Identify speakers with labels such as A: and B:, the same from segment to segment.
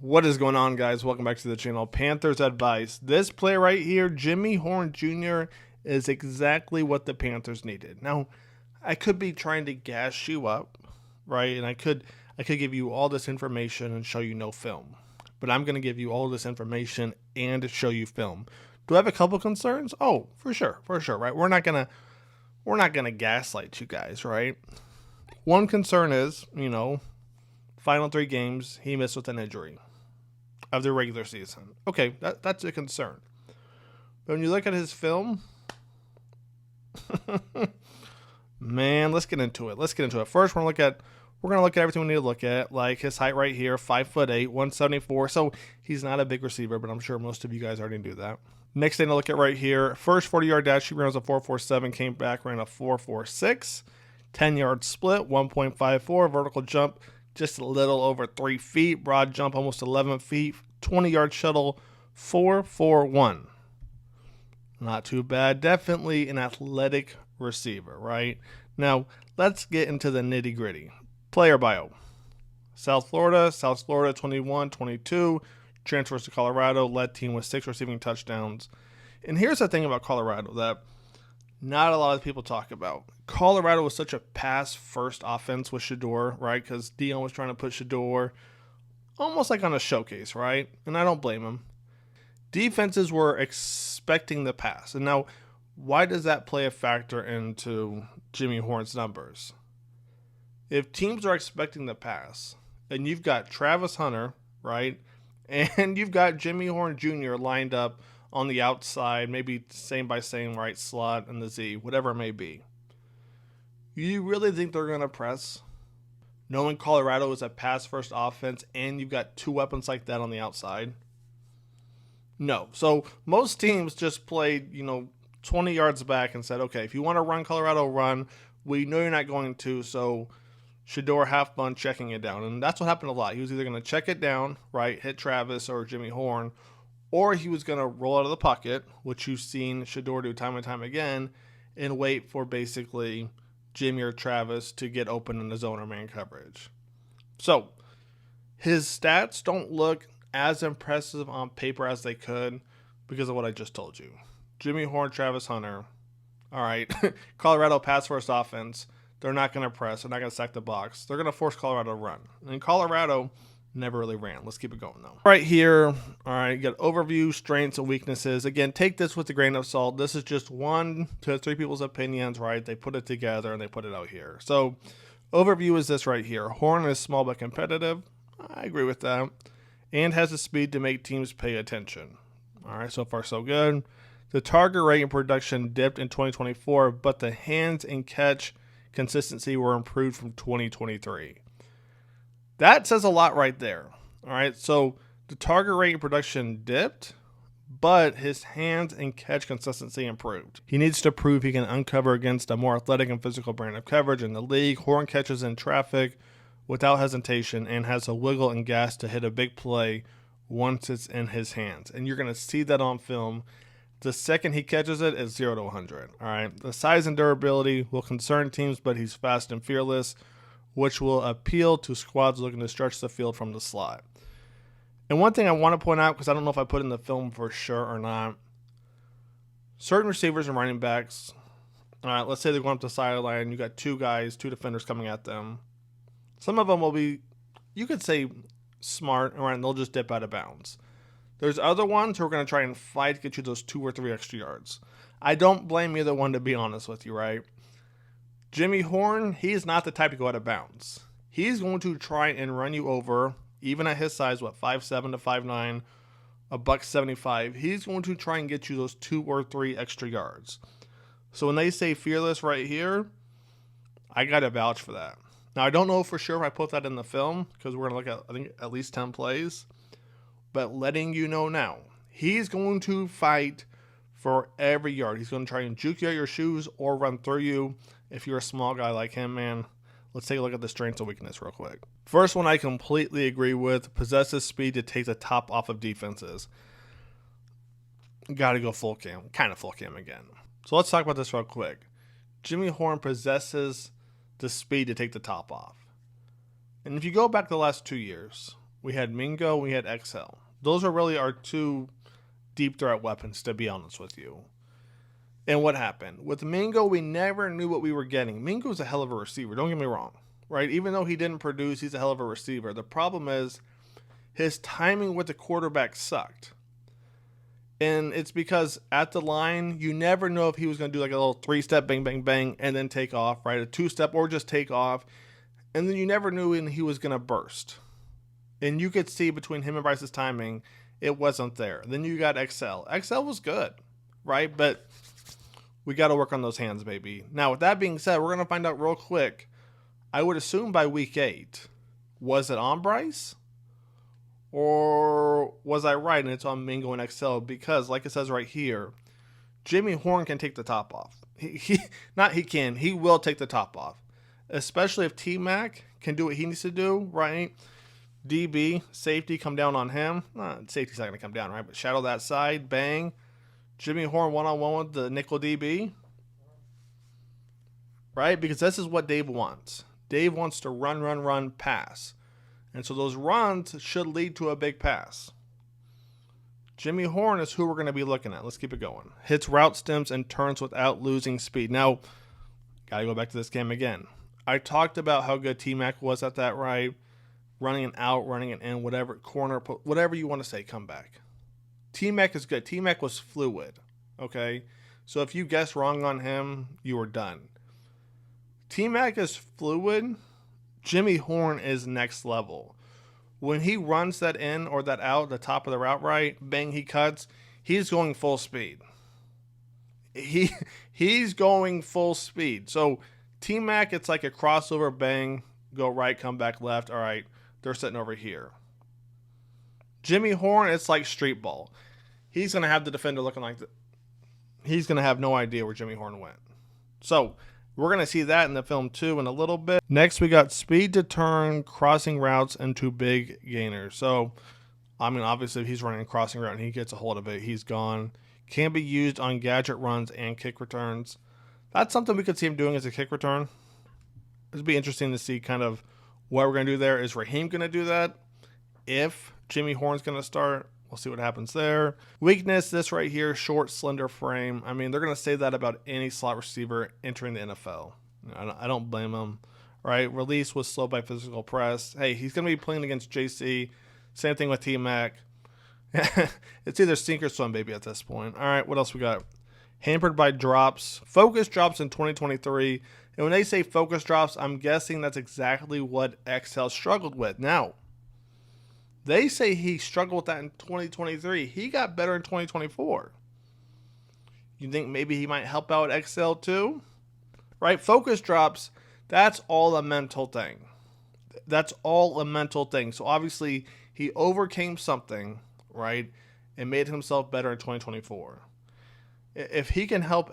A: What is going on, guys? Welcome back to the channel. Panthers advice. This play right here, Jimmy Horn Jr., is exactly what the Panthers needed. Now, I could be trying to gas you up, right? And I could give you all this information and show you no film. But I'm going to give you all this information and show you film. Do I have a couple concerns? Oh, for sure, right? We're not gonna gaslight you guys, right? One concern is, final 3 games he missed with an injury of the regular season. Okay, that's a concern. But when you look at his film, man, let's get into it. First, we're gonna look at everything we need to look at, like his height right here, 5'8", 174. So he's not a big receiver, but I'm sure most of you guys already do that. Next thing to look at right here, first 40-yard dash, he ran a 4.47, came back, ran a 4.46. 10-yard split, 1.54. Vertical jump, just a little over 3 feet. Broad jump, almost 11 feet. 20-yard shuttle, 4.41. Not too bad. Definitely an athletic receiver, right? Now, let's get into the nitty-gritty. Player bio. South Florida, 21, 22. Transfers to Colorado, led team with 6 receiving touchdowns. And here's the thing about Colorado that not a lot of people talk about. Colorado was such a pass-first offense with Shedeur, right? Because Dion was trying to put Shedeur almost like on a showcase, right? And I don't blame him. Defenses were expecting the pass. And now, why does that play a factor into Jimmy Horn's numbers? If teams are expecting the pass, and you've got Travis Hunter, right? And you've got Jimmy Horn Jr. lined up on the outside, maybe same by same, right, slot and the Z, whatever it may be. You really think they're going to press? Knowing Colorado is a pass-first offense and you've got 2 weapons like that on the outside? No. So most teams just played, 20 yards back and said, okay, if you want to run Colorado, run. We know you're not going to, so Shedeur, have fun checking it down. And that's what happened a lot. He was either going to check it down, right, hit Travis or Jimmy Horn, or he was going to roll out of the pocket, which you've seen Shedeur do time and time again, and wait for basically Jimmy or Travis to get open in the zone or man coverage. So his stats don't look as impressive on paper as they could because of what I just told you. Jimmy Horn, Travis Hunter. All right, Colorado pass-first offense. They're not going to press. They're not going to stack the box. They're going to force Colorado to run. And Colorado never really ran. Let's keep it going, though. Right here, all right, you got overview, strengths, and weaknesses. Again, take this with a grain of salt. This is just 1 to 3 people's opinions, right? They put it together, and they put it out here. So overview is this right here. Horn is small but competitive. I agree with that. And has the speed to make teams pay attention. All right, so far so good. The target rate and production dipped in 2024, but the hands and catch consistency were improved from 2023. That says a lot right there. All right, so the target rate and production dipped, but his hands and catch consistency improved. He needs to prove he can uncover against a more athletic and physical brand of coverage in the league. Horn catches in traffic without hesitation and has a wiggle and gas to hit a big play once it's in his hands. And you're going to see that on film. The second he catches it, it's 0 to 100. All right. The size and durability will concern teams, but he's fast and fearless, which will appeal to squads looking to stretch the field from the slot. And one thing I want to point out, because I don't know if I put in the film for sure or not, certain receivers and running backs, all right, let's say they're going up the sideline, you got 2 guys, 2 defenders coming at them. Some of them will be, you could say, smart, all right, and they'll just dip out of bounds. There's other ones who are going to try and fight to get you those 2 or 3 extra yards. I don't blame either one, to be honest with you, right? Jimmy Horn, he's not the type to go out of bounds. He's going to try and run you over, even at his size, 5'7" to 5'9", $175. He's going to try and get you those 2 or 3 extra yards. So when they say fearless right here, I got to vouch for that. Now, I don't know for sure if I put that in the film because we're going to look at, I think, at least 10 plays. But letting you know now, he's going to fight for every yard. He's going to try and juke you out your shoes or run through you. If you're a small guy like him, man, let's take a look at the strengths and weakness real quick. First one I completely agree with. Possesses speed to take the top off of defenses. Got to go full cam. Kind of full cam again. So let's talk about this real quick. Jimmy Horn possesses the speed to take the top off. And if you go back the last 2 years, We had Mingo, we had XL. Those are really our two deep threat weapons, to be honest with you. And what happened? With Mingo, we never knew what we were getting. Mingo's a hell of a receiver, don't get me wrong. Right? Even though he didn't produce, he's a hell of a receiver. The problem is his timing with the quarterback sucked. And it's because at the line, you never know if he was going to do like a little 3-step bang, bang, bang, and then take off, right? A 2-step or just take off. And then you never knew when he was going to burst. And you could see between him and Bryce's timing, it wasn't there. Then you got XL. XL was good, right? But we got to work on those hands, baby. Now, with that being said, we're going to find out real quick. I would assume by week 8. Was it on Bryce? Or was I right and it's on Mingo and XL? Because, like it says right here, Jimmy Horn can take the top off. He will take the top off. Especially if T-Mac can do what he needs to do, right? DB, safety, come down on him. Safety's not going to come down, right? But shadow that side, bang. Jimmy Horn one-on-one with the nickel DB. Right? Because this is what Dave wants. Dave wants to run, pass. And so those runs should lead to a big pass. Jimmy Horn is who we're going to be looking at. Let's keep it going. Hits route stems and turns without losing speed. Now, got to go back to this game again. I talked about how good T-Mac was at that, right? Running it out, running it in, whatever, corner, whatever you want to say, come back. T-Mac is good. T-Mac was fluid, okay? So if you guessed wrong on him, you were done. T-Mac is fluid. Jimmy Horn is next level. When he runs that in or that out, the top of the route right, bang, he cuts, he's going full speed. He's going full speed. So T-Mac, it's like a crossover, bang, go right, come back left. All right, they're sitting over here. Jimmy Horn, it's like street ball. He's going to have the defender looking like that. He's going to have no idea where Jimmy Horn went. So we're going to see that in the film too in a little bit. Next, we got speed to turn crossing routes into big gainers. So, I mean, obviously, if he's running a crossing route and he gets a hold of it, he's gone. Can be used on gadget runs and kick returns. That's something we could see him doing as a kick return. It'd be interesting to see kind of what we're going to do there. Is Raheem going to do that? If Jimmy Horn's going to start, we'll see what happens there. Weakness, this right here, short, slender frame. I mean, they're going to say that about any slot receiver entering the NFL. I don't blame them, right? Release was slow by physical press. Hey, he's going to be playing against JC. Same thing with T-Mac. It's either sink or swim, baby, at this point. All right, what else we got? Hampered by drops. Focus drops in 2023. And when they say focus drops, I'm guessing that's exactly what XL struggled with. Now, they say he struggled with that in 2023. He got better in 2024. You think maybe he might help out XL too? Right? Focus drops, that's all a mental thing. That's all a mental thing. So obviously he overcame something, right, and made himself better in 2024. If he can help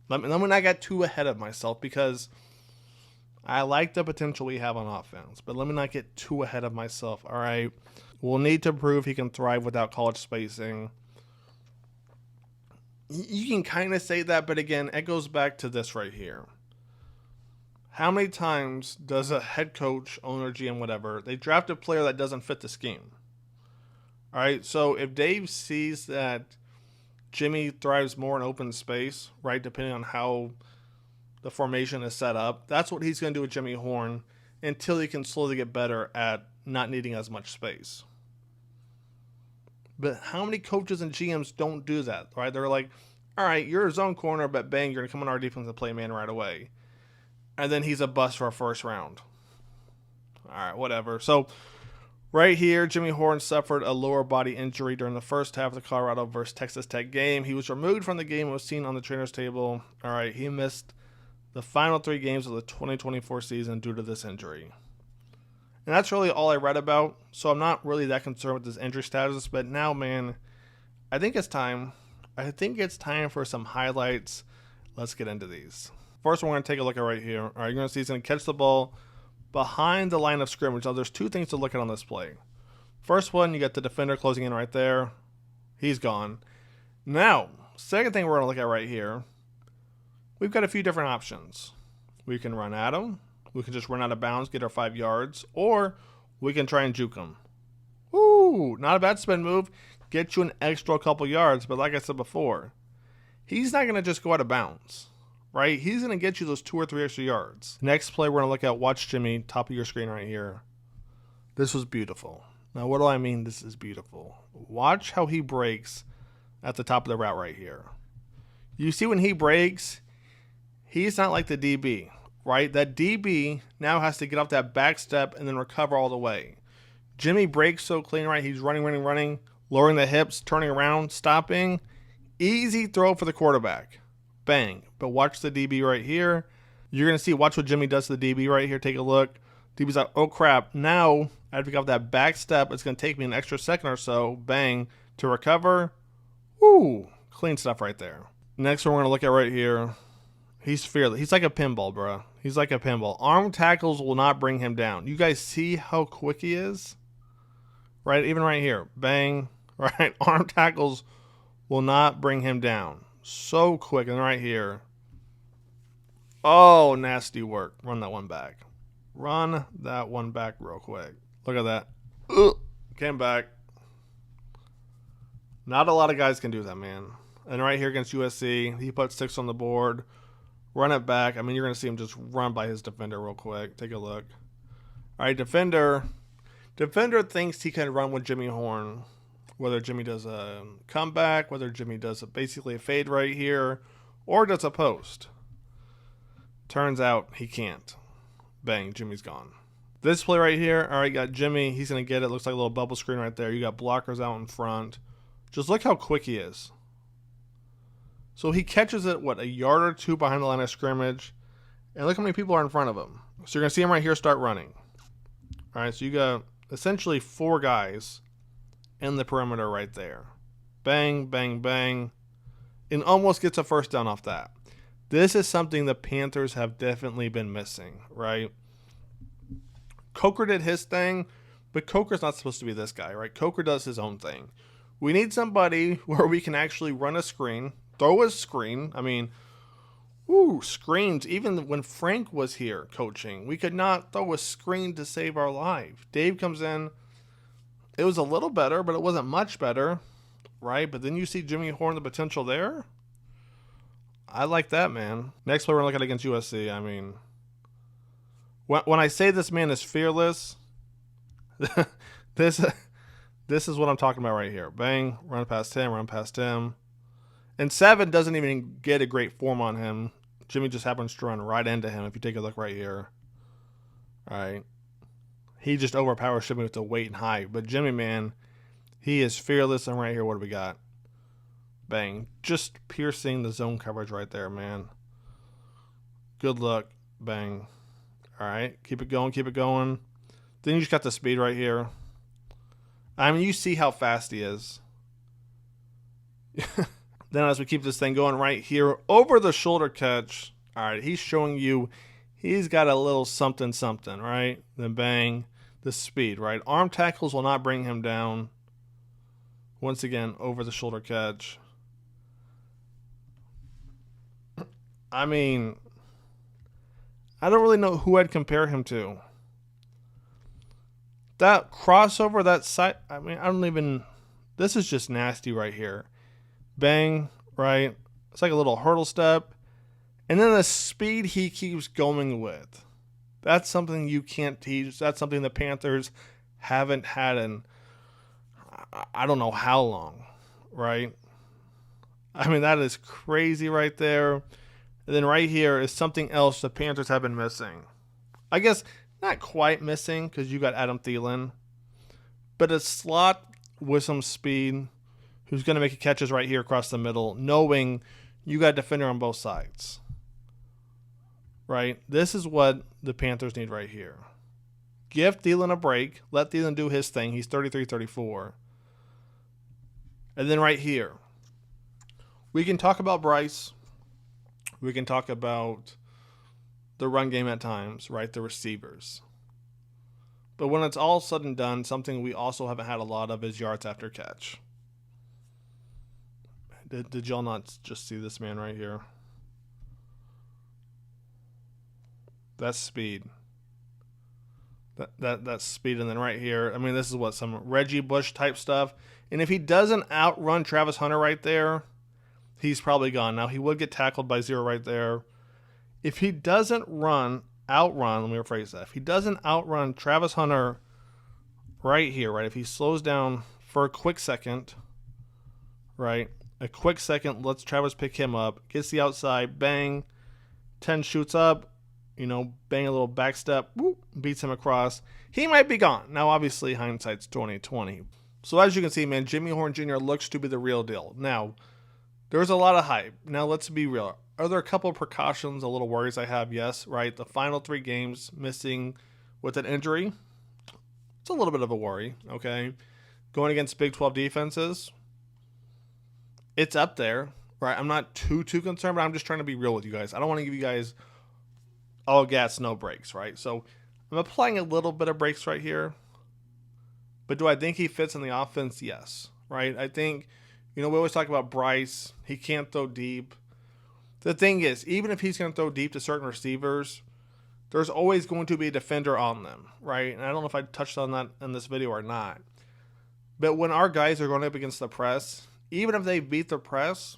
A: let me not get too ahead of myself because I like the potential we have on offense, but let me not get too ahead of myself, all right? We'll need to prove he can thrive without college spacing. You can kind of say that, but again, it goes back to this right here. How many times does a head coach, owner, GM, whatever, they draft a player that doesn't fit the scheme? All right, so if Dave sees that Jimmy thrives more in open space, right, depending on how the formation is set up, that's what he's going to do with Jimmy Horn until he can slowly get better at not needing as much space. But how many coaches and GMs don't do that, right? They're like, all right, you're a zone corner, but bang, you're going to come on our defense and play man right away. And then he's a bust for a first round. All right, whatever. So right here, Jimmy Horn suffered a lower body injury during the first half of the Colorado versus Texas Tech game. He was removed from the game and was seen on the trainer's table. All right, he missed the final 3 games of the 2024 season due to this injury. And that's really all I read about, so I'm not really that concerned with his injury status. But now, man, I think it's time. I think it's time for some highlights. Let's get into these. First, we're going to take a look at right here. All right, you're going to see he's going to catch the ball behind the line of scrimmage. Now, there's 2 things to look at on this play. First one, you got the defender closing in right there. He's gone. Now, second thing we're going to look at right here, we've got a few different options. We can run at him. We can just run out of bounds, get our 5 yards. Or We can try and juke him. Ooh, not a bad spin move. Get you an extra couple yards, but like I said before, he's not going to just go out of bounds, right? He's going to get you those 2 or 3 extra yards. Next play we're going to look at, watch Jimmy, top of your screen right here. This was beautiful. Now, what do I mean this is beautiful? Watch how he breaks at the top of the route right here. You see when he breaks, he's not like the DB, right? That DB now has to get off that back step and then recover all the way. Jimmy breaks so clean, right? He's running, lowering the hips, turning around, stopping. Easy throw for the quarterback. Bang. But watch the DB right here. You're going to see, watch what Jimmy does to the DB right here. Take a look. DB's like, oh crap. Now, I have to get off that back step. It's going to take me an extra second or so. Bang. To recover. Woo. Clean stuff right there. Next one we're going to look at right here. He's fearless. He's like a pinball, bro. He's like a pinball. Arm tackles will not bring him down. You guys see how quick he is? Right? Even right here. Bang. Right? Arm tackles will not bring him down. So quick. And right here. Oh, nasty work. Run that one back. Run that one back real quick. Look at that. Ugh. Came back. Not a lot of guys can do that, man. And right here against USC, he put 6 on the board. Run it back. I mean, you're going to see him just run by his defender real quick. Take a look. All right, defender. Defender thinks he can run with Jimmy Horn. Whether Jimmy does a comeback, whether Jimmy does basically a fade right here, or does a post. Turns out he can't. Bang, Jimmy's gone. This play right here, all right, got Jimmy. He's going to get it. Looks like a little bubble screen right there. You got blockers out in front. Just look how quick he is. So he catches it, what, a yard or 2 behind the line of scrimmage. And look how many people are in front of him. So you're going to see him right here start running. All right, so you got essentially 4 guys in the perimeter right there. Bang, bang, bang. And almost gets a first down off that. This is something the Panthers have definitely been missing, right? Coker did his thing, but Coker's not supposed to be this guy, right? Coker does his own thing. We need somebody where we can actually run a screen, throw a screen. I mean, screens. Even when Frank was here coaching, we could not throw a screen to save our life. Dave comes in. It was a little better, but it wasn't much better, right? But then you see Jimmy Horn, the potential there. I like that, man. Next play we're looking at against USC. I mean, when I say this man is fearless, this is what I'm talking about right here. Bang, run past him. And 7 doesn't even get a great form on him. Jimmy just happens to run right into him if you take a look right here. All right. He just overpowers Jimmy with the weight and height. But Jimmy, man, he is fearless. And right here, what do we got? Bang. Just piercing the zone coverage right there, man. Good luck. Bang. All right. Keep it going. Then you just got the speed right here. I mean, you see how fast he is. Then as we keep this thing going right here, over the shoulder catch. All right, he's showing you he's got a little something, right? Then bang, the speed, right? Arm tackles will not bring him down. Once again, over the shoulder catch. I mean, I don't really know who I'd compare him to. That crossover, that side, I mean, I don't even, this is just nasty right here. Bang, right? It's like a little hurdle step. And then the speed he keeps going with. That's something you can't teach. That's something the Panthers haven't had in I don't know how long, right? I mean, that is crazy right there. And then right here is something else the Panthers have been missing. I guess not quite missing because you got Adam Thielen. But a slot with some speed who's going to make catches right here across the middle, knowing you got a defender on both sides. Right? This is what the Panthers need right here. Give Thielen a break. Let Thielen do his thing. He's 33-34. And then right here, we can talk about Bryce. We can talk about the run game at times, right? The receivers. But when it's all said and done, something we also haven't had a lot of is yards after catch. Did y'all not just see this man right here? That's speed. that speed. And then right here, I mean, this is what, some Reggie Bush type stuff. And if he doesn't outrun Travis Hunter right there, he's probably gone. Now, he would get tackled by 0 right there. If he doesn't outrun, let me rephrase that. If he doesn't outrun Travis Hunter right here, right, if he slows down for a quick second, right, a quick second, lets Travis pick him up, gets the outside, bang, 10 shoots up, bang a little back step, whoop, beats him across, he might be gone. Now, obviously, hindsight's 20/20. So as you can see, man, Jimmy Horn Jr. looks to be the real deal. Now, there's a lot of hype. Now, let's be real. Are there a couple of precautions, a little worries I have? Yes, right? The final 3 games missing with an injury, it's a little bit of a worry, okay? Going against Big 12 defenses, it's up there, right? I'm not too concerned, but I'm just trying to be real with you guys. I don't want to give you guys all gas, no brakes, right? So I'm applying a little bit of brakes right here. But do I think he fits in the offense? Yes, right? I think, we always talk about Bryce. He can't throw deep. The thing is, even if he's going to throw deep to certain receivers, there's always going to be a defender on them, right? And I don't know if I touched on that in this video or not. But when our guys are going up against the press, even if they beat the press,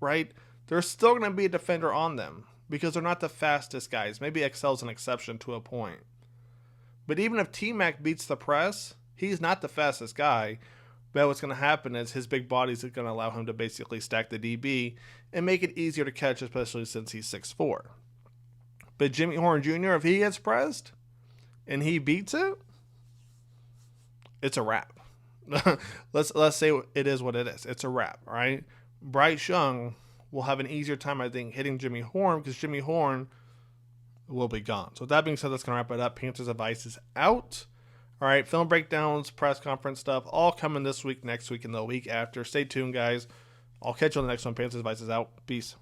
A: right, there's still going to be a defender on them because they're not the fastest guys. Maybe Excel's an exception to a point. But even if T-Mac beats the press, he's not the fastest guy. But what's going to happen is his big body is going to allow him to basically stack the DB and make it easier to catch, especially since he's 6'4". But Jimmy Horn Jr., if he gets pressed and he beats it, it's a wrap. Let's say it is what it is. It's a wrap, all right? Bryce Young will have an easier time, I think, hitting Jimmy Horn because Jimmy Horn will be gone. So with that being said, that's going to wrap it up. Panthers Advice is out. All right, film breakdowns, press conference stuff, all coming this week, next week, and the week after. Stay tuned, guys. I'll catch you on the next one. Panthers Advice is out. Peace.